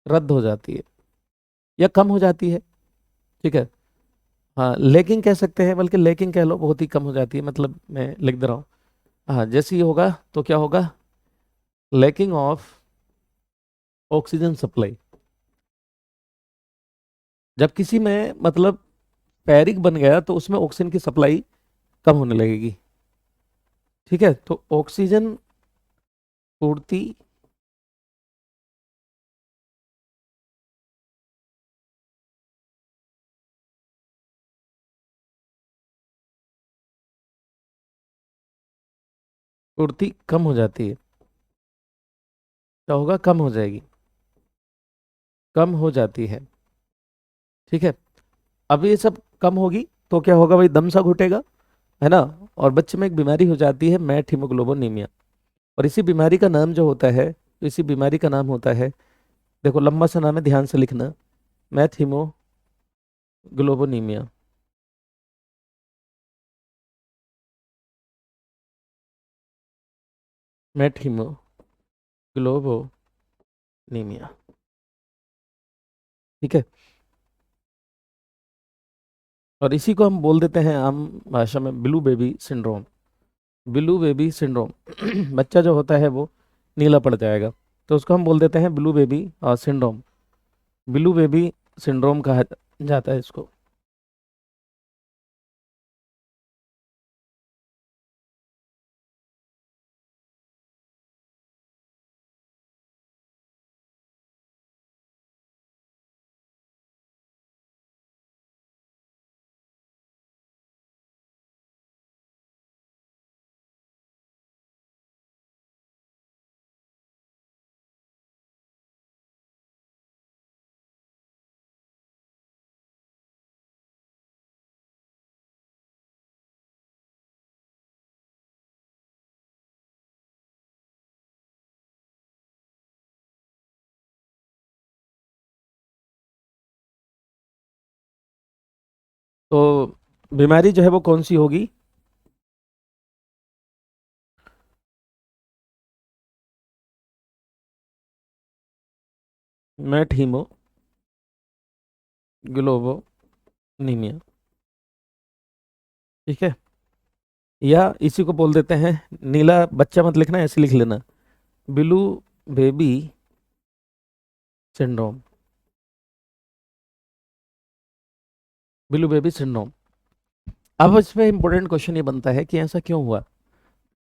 रद्द हो जाती है या कम हो जाती है। ठीक है, हाँ लेकिन कह सकते हैं, बल्कि लेकिन कह लो, बहुत ही कम हो जाती है, मतलब मैं लिख दे रहा हूँ। हाँ जैसे ही होगा तो क्या होगा, लैकिंग ऑफ ऑक्सीजन सप्लाई। जब किसी में मतलब पैरिक बन गया तो उसमें ऑक्सीजन की सप्लाई कम होने लगेगी। ठीक है, तो ऑक्सीजन पूर्ति पूर्ति कम हो जाती है, क्या होगा, कम हो जाएगी, कम हो जाती है। ठीक है, अब ये सब कम होगी तो क्या होगा भाई, दम सा घुटेगा, है ना। और बच्चे में एक बीमारी हो जाती है मैथ हीमोग्लोबिनीमिया, और इसी बीमारी का नाम जो होता है, तो इसी बीमारी का नाम होता है, देखो लंबा सा नाम है, ध्यान से लिखना, मैथ हीमोग्लोबिनीमिया। मैथ हीमोग्लोबिनीमिया। ठीक है, और इसी को हम बोल देते हैं आम भाषा में blue baby syndrome. Blue baby syndrome बच्चा जो होता है वो नीला पड़ जाएगा, तो उसको हम बोल देते हैं blue baby syndrome. Blue baby syndrome कहा जाता है इसको। तो बीमारी जो है वो कौन सी होगी, मैट हीमोग्लोबिनीमिया। ठीक है, या इसी को बोल देते हैं, नीला बच्चा मत लिखना, ऐसे लिख लेना, blue baby syndrome. Blue baby syndrome. अब इसमें इंपॉर्टेंट क्वेश्चन ये बनता है कि ऐसा क्यों हुआ,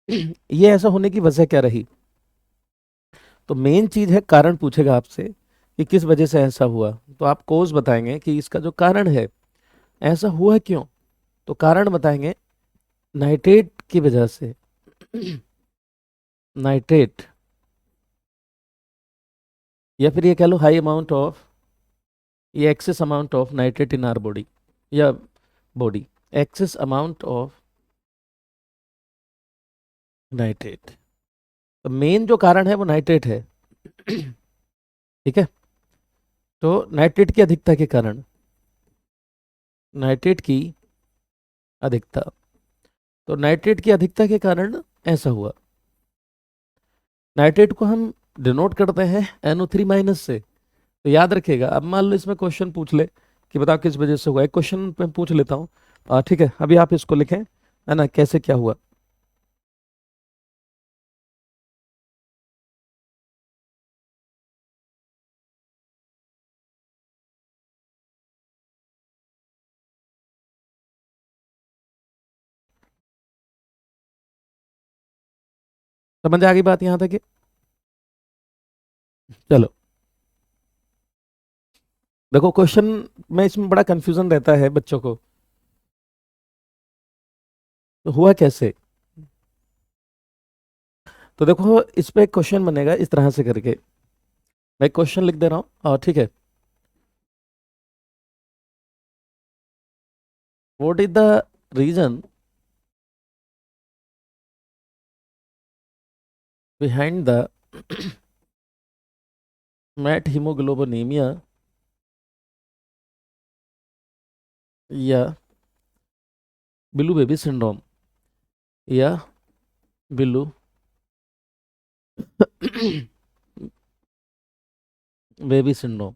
ये ऐसा होने की वजह क्या रही। तो मेन चीज है, कारण पूछेगा आपसे कि किस वजह से ऐसा हुआ, तो आप कोज बताएंगे कि इसका जो कारण है, ऐसा हुआ क्यों, तो कारण बताएंगे नाइट्रेट की वजह से। नाइट्रेट, या फिर ये कह लो हाई अमाउंट ऑफ, ये excess amount of nitrate in our body, या body, excess amount of nitrate. तो मेन जो कारण है वो नाइट्रेट है। ठीक है, तो नाइट्रेट की अधिकता के कारण, नाइट्रेट की अधिकता, तो नाइट्रेट की अधिकता के कारण ऐसा हुआ। नाइट्रेट को हम डिनोट करते हैं NO3- से। तो याद रखिएगा, अब मान लो इसमें क्वेश्चन पूछ ले कि बताओ किस वजह से हुआ, एक क्वेश्चन मैं पूछ लेता हूँ। ठीक है, अभी आप इसको लिखें, है ना, कैसे क्या हुआ। समझ आ गई बात यहाँ तक? चलो, देखो क्वेश्चन में इसमें बड़ा कंफ्यूजन रहता है बच्चों को, तो हुआ कैसे। तो देखो इस पे एक क्वेश्चन बनेगा इस तरह से करके, मैं एक क्वेश्चन लिख दे रहा हूँ, और ठीक है। What is the reason behind the methemoglobinemia या बिलू बेबी सिंड्रोम, या blue baby syndrome.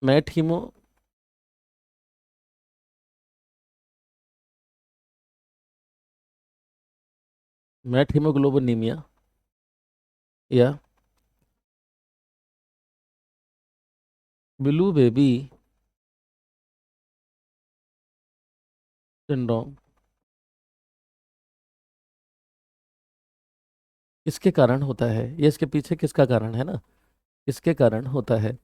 Met hemo methemoglobinemia या बिलू बेबी सिंड्रोम किसके कारण होता है, ये इसके पीछे किसका कारण है ना, किसके कारण होता है।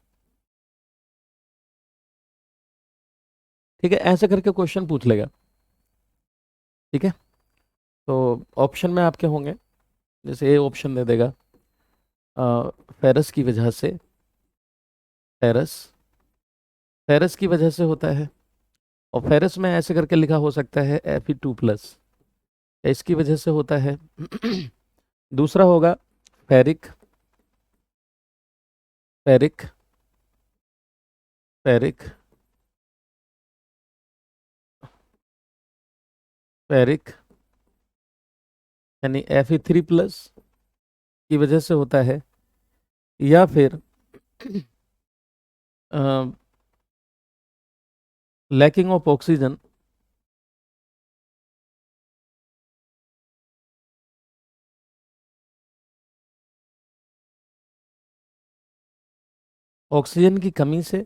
ठीक है, ऐसे करके क्वेश्चन पूछ लेगा। ठीक है, तो ऑप्शन में आपके होंगे, जैसे ए ऑप्शन दे देगा फेरस की वजह से, फेरस फेरस की वजह से होता है, और फेरस में ऐसे करके लिखा हो सकता है Fe2+, इसकी वजह से होता है। दूसरा होगा फेरिक, फेरिक फेरिक फेरिक यानी Fe3+ की वजह से होता है, या फिर लैकिंग ऑफ ऑक्सीजन, ऑक्सीजन की कमी से,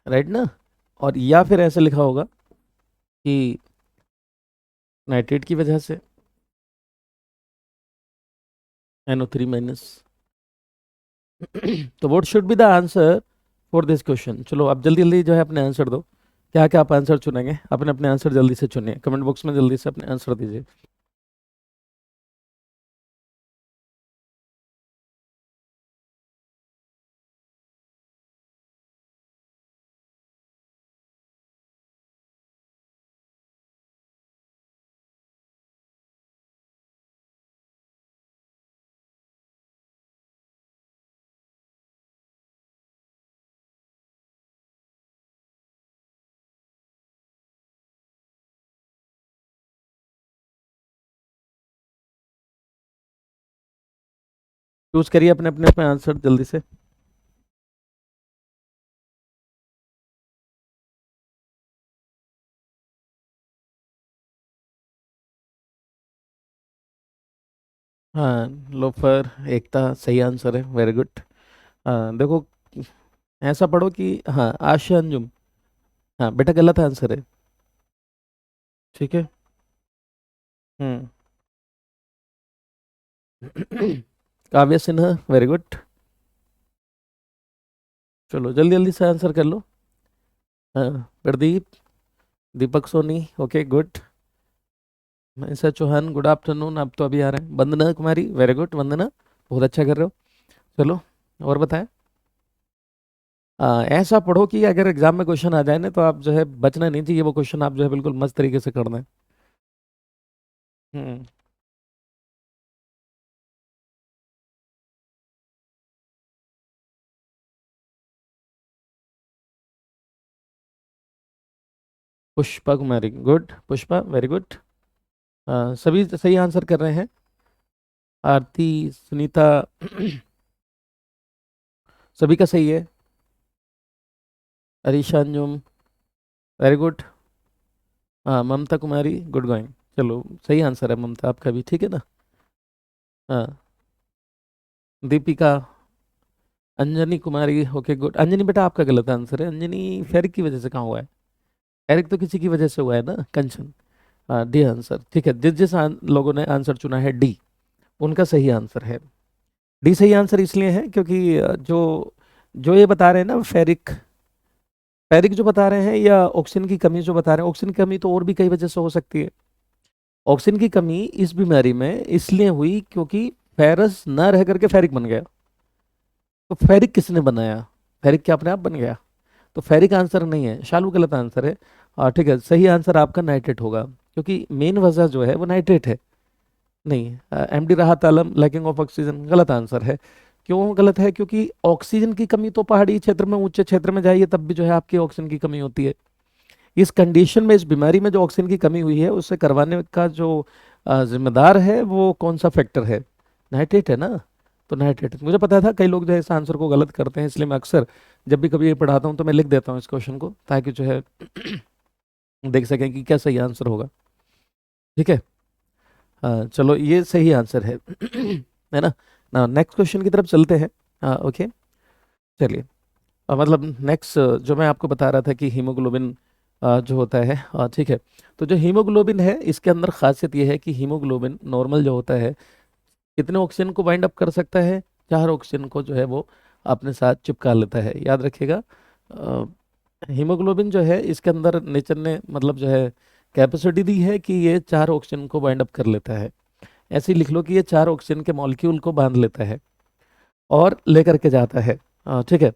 राइट ना। और या फिर ऐसे लिखा होगा कि नाइट्रेट की वजह से, NO3-। तो what should be the answer for this question. चलो आप जल्दी जल्दी जो है अपने आंसर दो, क्या क्या आप आंसर चुनेंगे, अपने अपने आंसर जल्दी से चुनिए, कमेंट बॉक्स में जल्दी से अपने आंसर दीजिए। चूज करिए अपने अपने अपने आंसर जल्दी से। हाँ, लोफर एकता सही आंसर है, वेरी गुड। देखो ऐसा पढ़ो कि हाँ आशा अंजुम, हाँ बेटा गलत आंसर है। ठीक है। हम्म। काव्य सिन्हा, वेरी गुड। चलो जल्दी जल्दी से आंसर कर लो। हाँ, Pradeep, Deepak Soni, okay good. Manisha Chauhan, good afternoon, आप तो अभी आ रहे हैं। वंदना कुमारी, वेरी गुड वंदना, बहुत अच्छा कर रहे हो। चलो और बताएं। ऐसा पढ़ो कि अगर एग्जाम में क्वेश्चन आ जाए ना तो आप जो है बचना नहीं चाहिए, वो क्वेश्चन आप जो है बिल्कुल मस्त तरीके से करना है। हम्म। पुष्पा कुमारी, गुड पुष्पा, वेरी गुड। सभी सही आंसर कर रहे हैं। आरती, सुनीता, सभी का सही है। Arisha Anjum, very good. हाँ ममता कुमारी, गुड गोइंग। चलो सही आंसर है ममता आपका भी, ठीक है ना। हाँ, दीपिका, अंजनी कुमारी, ओके गुड। अंजनी बेटा आपका गलत आंसर है, अंजनी फेरिक की वजह से कहाँ हुआ है, फेरिक तो किसी की वजह से हुआ है ना, कंचन। हाँ डी आंसर, ठीक है। जिस जिस लोगों ने आंसर चुना है डी, उनका सही आंसर है। डी सही आंसर इसलिए है क्योंकि जो जो ये बता रहे हैं ना फेरिक, फेरिक जो बता रहे हैं या ऑक्सीजन की कमी जो बता रहे हैं, ऑक्सीजन की कमी तो और भी कई वजह से हो सकती है। ऑक्सीजन की कमी इस बीमारी में इसलिए हुई क्योंकि फेरस न रह करके फेरिक बन गया। तो फेरिक किसने बनाया? फेरिक क्या अपने आप बन गया? तो फेरिक आंसर नहीं है, शालू गलत आंसर है। ठीक है, सही आंसर आपका नाइट्रेट होगा, क्योंकि मेन वजह जो है वो नाइट्रेट है। नहीं, एमडी राहत आलम लैकिंग ऑफ ऑक्सीजन गलत आंसर है। क्यों गलत है? क्योंकि ऑक्सीजन की कमी तो पहाड़ी क्षेत्र में, ऊंचे क्षेत्र में जाइए तब भी जो है आपकी ऑक्सीजन की कमी होती है। इस कंडीशन में, इस बीमारी में जो ऑक्सीजन की कमी हुई है उसे करवाने का जो जिम्मेदार है वो कौन सा फैक्टर है? नाइट्रेट है ना। तो नाइट्रेट, मुझे पता था कई लोग जो है इस आंसर को गलत करते हैं, इसलिए मैं अक्सर जब भी कभी ये पढ़ाता हूँ तो मैं लिख देता हूँ इस क्वेश्चन को, ताकि जो है देख सकें कि क्या सही आंसर होगा। ठीक है। चलो ये सही आंसर है है ना। ना नेक्स्ट क्वेश्चन की तरफ चलते हैं। ओके, चलिए। मतलब नेक्स्ट जो मैं आपको बता रहा था कि हीमोग्लोबिन जो होता है, ठीक है। तो जो हीमोग्लोबिन है इसके अंदर खासियत ये है कि हीमोग्लोबिन नॉर्मल जो होता है कितने ऑक्सीजन को बाइंड अप कर सकता है? 4 ऑक्सीजन को जो है वो अपने साथ चिपका लेता है, याद रखिएगा। हीमोग्लोबिन जो है इसके अंदर नेचर ने मतलब जो है कैपेसिटी दी है कि ये 4 ऑक्सीजन को बाइंड अप कर लेता है। ऐसे ही लिख लो कि ये 4 ऑक्सीजन के मॉलिक्यूल को बांध लेता है और लेकर के जाता है। ठीक है।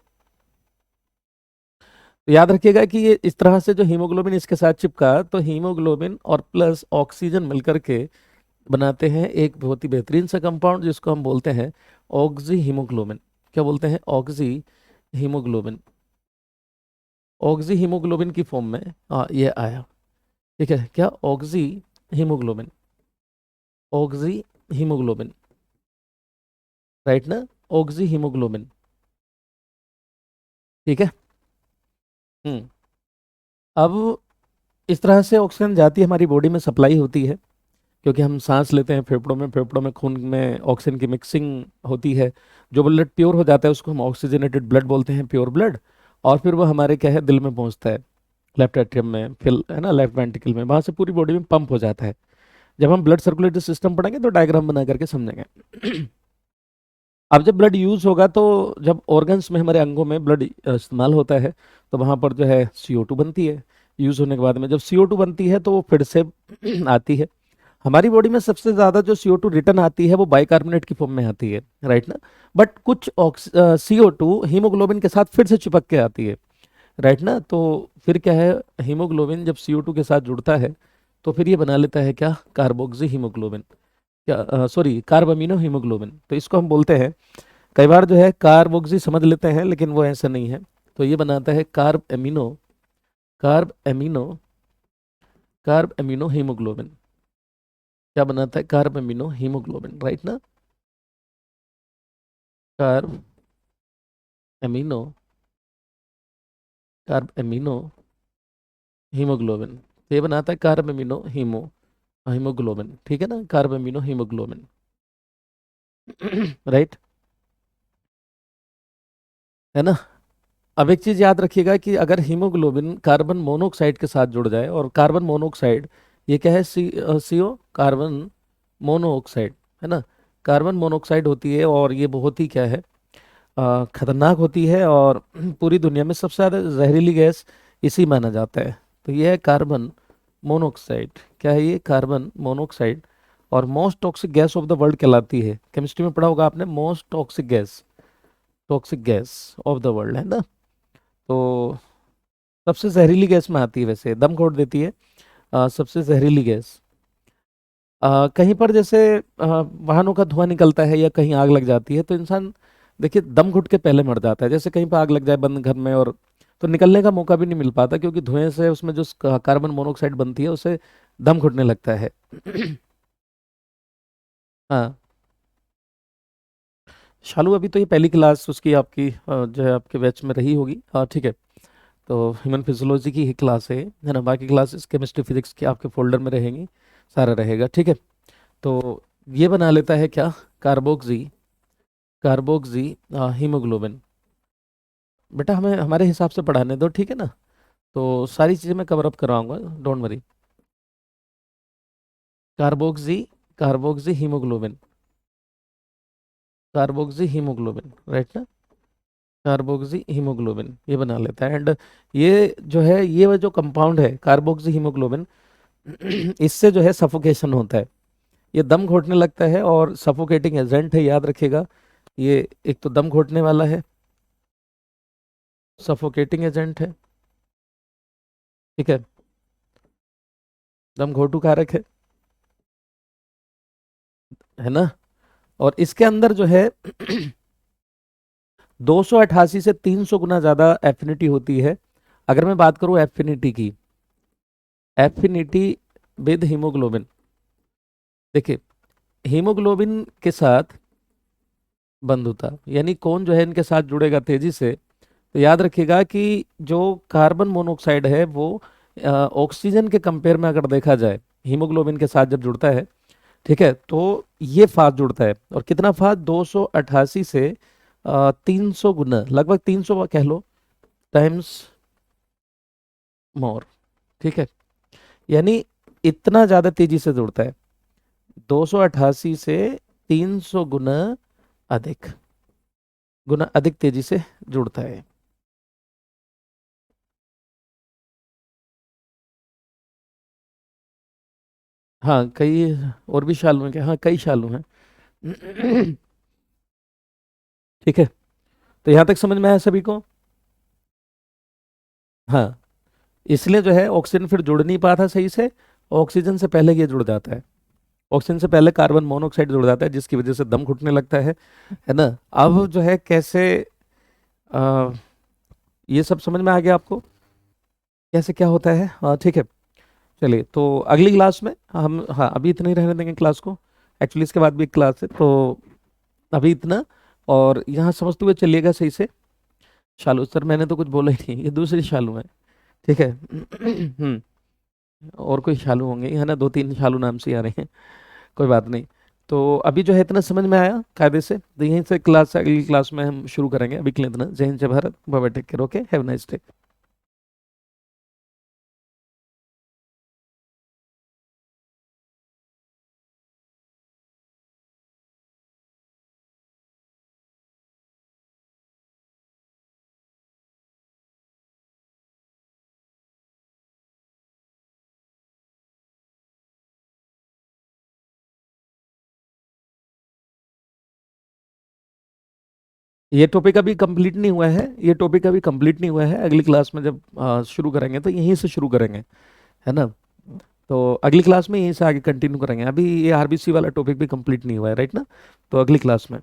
तो याद रखिएगा कि ये इस तरह से जो हीमोग्लोबिन इसके साथ चिपका, तो हीमोग्लोबिन और प्लस ऑक्सीजन मिलकर के बनाते हैं एक बहुत ही बेहतरीन सा कंपाउंड जिसको हम बोलते हैं ऑक्सी हीमोग्लोबिन। क्या बोलते हैं? Oxy hemoglobin. ऑक्सी हीमोग्लोबिन की फॉर्म में ये आया। ठीक है, क्या? Oxy hemoglobin, oxy hemoglobin, right ना? Oxy hemoglobin. ठीक है। हम्म। अब इस तरह से ऑक्सीजन जाती है, हमारी बॉडी में सप्लाई होती है, क्योंकि हम सांस लेते हैं फेफड़ों में, फेफड़ों में खून में ऑक्सीजन की मिक्सिंग होती है। जो ब्लड प्योर हो जाता है उसको हम ऑक्सीजनेटेड ब्लड बोलते हैं, प्योर ब्लड। और फिर वो हमारे क्या है, दिल में पहुंचता है, लेफ्ट एट्रियम में, फिर है ना लेफ्ट वेंट्रिकल में, वहां से पूरी बॉडी में पंप हो जाता है। जब हम ब्लड सर्कुलेटरी सिस्टम पढ़ेंगे तो डायग्राम बना करके समझेंगे। अब जब ब्लड यूज होगा तो जब ऑर्गन्स में, हमारे अंगों में ब्लड इस्तेमाल होता है, तो वहां पर जो है CO2 बनती है। यूज होने के बाद में जब CO2 बनती है तो वो फिर से आती है। हमारी बॉडी में सबसे ज्यादा जो CO2 रिटर्न आती है वो बाइकार्बोनेट की फॉर्म में आती है, राइट ना। बट कुछ CO2 हीमोग्लोबिन के साथ फिर से चिपक के आती है, राइट ना। तो फिर क्या है, हीमोग्लोबिन जब CO2 के साथ जुड़ता है तो फिर ये बना लेता है क्या? Carboxy hemoglobin. क्या? Sorry, carb amino hemoglobin. तो इसको हम बोलते हैं, कई बार जो है कार्बोक्सी समझ लेते हैं लेकिन वो ऐसा नहीं है। तो ये बनाता है carb amino, carb amino haemoglobin. क्या बनाता है? कार्ब एमिनो हीमोग्लोबिन, राइट ना। Carb amino, carb amino haemoglobin. तो ये बनाता है कार्ब एमिनो हीमोग्लोबिन, ठीक है ना, कार्ब एमिनो हीमोग्लोबिन। राइट, है ना। अब एक चीज याद रखिएगा कि अगर हीमोग्लोबिन कार्बन मोनोऑक्साइड के साथ जुड़ जाए, और कार्बन मोनोऑक्साइड ये क्या है? CO, कार्बन मोनोऑक्साइड, है ना। कार्बन मोनोऑक्साइड होती है और ये बहुत ही क्या है, खतरनाक होती है, और पूरी दुनिया में सबसे ज़्यादा जहरीली गैस इसी माना जाता है। तो ये है कार्बन मोनोऑक्साइड। क्या है ये? Carbon monoxide. और most toxic gas of the world कहलाती है। केमिस्ट्री में पढ़ा होगा आपने, most toxic gas, toxic gas of the world, है ना। तो सबसे जहरीली गैस में आती है, वैसे दम घोट देती है। सबसे जहरीली गैस, कहीं पर जैसे वाहनों का धुआं निकलता है या कहीं आग लग जाती है तो इंसान, देखिए, दम घुट के पहले मर जाता है। जैसे कहीं पर आग लग जाए बंद घर में, और तो निकलने का मौका भी नहीं मिल पाता, क्योंकि धुएं से उसमें जो कार्बन मोनोऑक्साइड बनती है उससे दम घुटने लगता है। हाँ, शालू अभी तो ये पहली क्लास उसकी आपकी जो है आपके बैच में रही होगी। हाँ, ठीक है। तो ह्यूमन फिजियोलॉजी की ही क्लास है ना। बाकी क्लासेस केमिस्ट्री फिजिक्स की आपके फोल्डर में रहेंगी, सारा रहेगा, ठीक है। तो ये बना लेता है क्या? Carboxy, carboxy haemoglobin. बेटा हमें हमारे हिसाब से पढ़ाने दो, ठीक है ना। तो सारी चीज़ें मैं कवर अप करवाऊंगा, don't worry. Carboxy, carboxy haemoglobin, carboxy haemoglobin, right ना। कार्बोक्सी हीमोग्लोबिन ये बना लेता है। एंड ये जो है, ये जो कंपाउंड है कार्बोक्सी हीमोग्लोबिन, इससे जो है सफोकेशन होता है, ये दम घोटने लगता है और सफोकेटिंग एजेंट है, याद रखिएगा। ये एक तो दम घोटने वाला है, सफोकेटिंग एजेंट है, ठीक है, दम घोटू कारक है ना। और इसके अंदर जो है 288 से 300 गुना ज्यादा एफिनिटी होती है। अगर मैं बात करूं एफिनिटी की, एफिनिटी विद हीमोग्लोबिन, देखिए हीमोग्लोबिन के साथ बंधुता, यानी कौन जो है इनके साथ जुड़ेगा तेजी से, तो याद रखिएगा कि जो कार्बन मोनोऑक्साइड है वो ऑक्सीजन के कंपेयर में अगर देखा जाए हीमोग्लोबिन के साथ जब जुड़ता है, ठीक है, तो ये फास्ट जुड़ता है। और कितना फास्ट, 288 से 300 गुना, लगभग 300 कह लो, टाइम्स मोर, ठीक है, यानी इतना ज्यादा तेजी से जुड़ता है, 288 से 300 अधिक गुना अधिक तेजी से जुड़ता है। हाँ कई और भी शालू हैं क्या, हाँ कई शालू हैं। ठीक है, तो यहाँ तक समझ में आया सभी को। हाँ, इसलिए जो है ऑक्सीजन फिर जुड़ नहीं पाता सही से, ऑक्सीजन से पहले ये जुड़ जाता है, ऑक्सीजन से पहले कार्बन मोनोऑक्साइड जुड़ जाता है, जिसकी वजह से दम घुटने लगता है ना। अब जो है कैसे, आ, ये सब समझ में आ गया आपको कैसे क्या होता है, हाँ ठीक है। चलिए, तो अगली क्लास में हम, हाँ अभी इतना ही रहने देंगे क्लास को, एक्चुअली इसके बाद भी एक क्लास है, तो अभी इतना। और यहाँ समझते हुए चलिएगा सही से। शालू सर मैंने तो कुछ बोला ही नहीं, ये दूसरी शालू है, ठीक है। और कोई शालू होंगे है ना, दो तीन शालू नाम से ही आ रहे हैं, कोई बात नहीं। तो अभी जो है इतना समझ में आया कायदे से, तो यहीं से क्लास, अगली क्लास में हम शुरू करेंगे। अभी के लिए इतना, जय हिंद जय Bharat, bye bye, take care, okay, have nice day. ये टॉपिक अभी कंप्लीट नहीं हुआ है, ये टॉपिक अभी कंप्लीट नहीं हुआ है, अगली क्लास में जब शुरू करेंगे तो यहीं से शुरू करेंगे, है ना। तो अगली क्लास में यहीं से आगे कंटिन्यू करेंगे, अभी ये आरबीसी वाला टॉपिक भी कंप्लीट नहीं हुआ है, राइट ना, तो अगली क्लास में